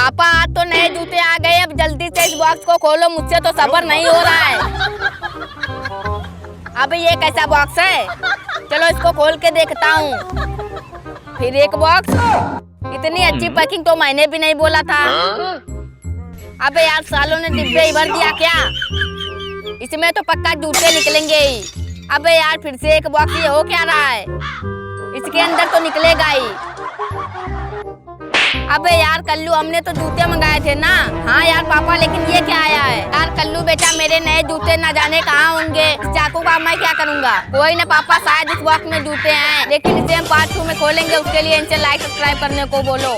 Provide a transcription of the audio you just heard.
पापा आज तो नए जूते आ गए, अब जल्दी से इस बॉक्स को खोलो, मुझसे तो सब्र नहीं हो रहा है। अब ये कैसा बॉक्स है, चलो इसको खोल के देखता हूँ। फिर एक बॉक्स, इतनी अच्छी पैकिंग तो मैंने भी नहीं बोला था। अबे यार सालों ने डिब्बे ही भर दिया क्या, इसमें तो पक्का जूते निकलेंगे ही। अबे यार फिर से एक बॉक्स, ये हो क्या रहा है, इसके अंदर तो निकलेगा ही। अबे यार कल्लू हमने तो जूते मंगाए थे ना। हाँ यार पापा लेकिन ये क्या आया है। यार कल्लू बेटा मेरे नए जूते न जाने कहाँ होंगे, इस चाकू का मैं क्या करूँगा। कोई ना पापा शायद इस बॉक्स में जूते हैं, लेकिन इसे हम पार्ट 2 में खोलेंगे, उसके लिए इनसे लाइक सब्सक्राइब करने को बोलो।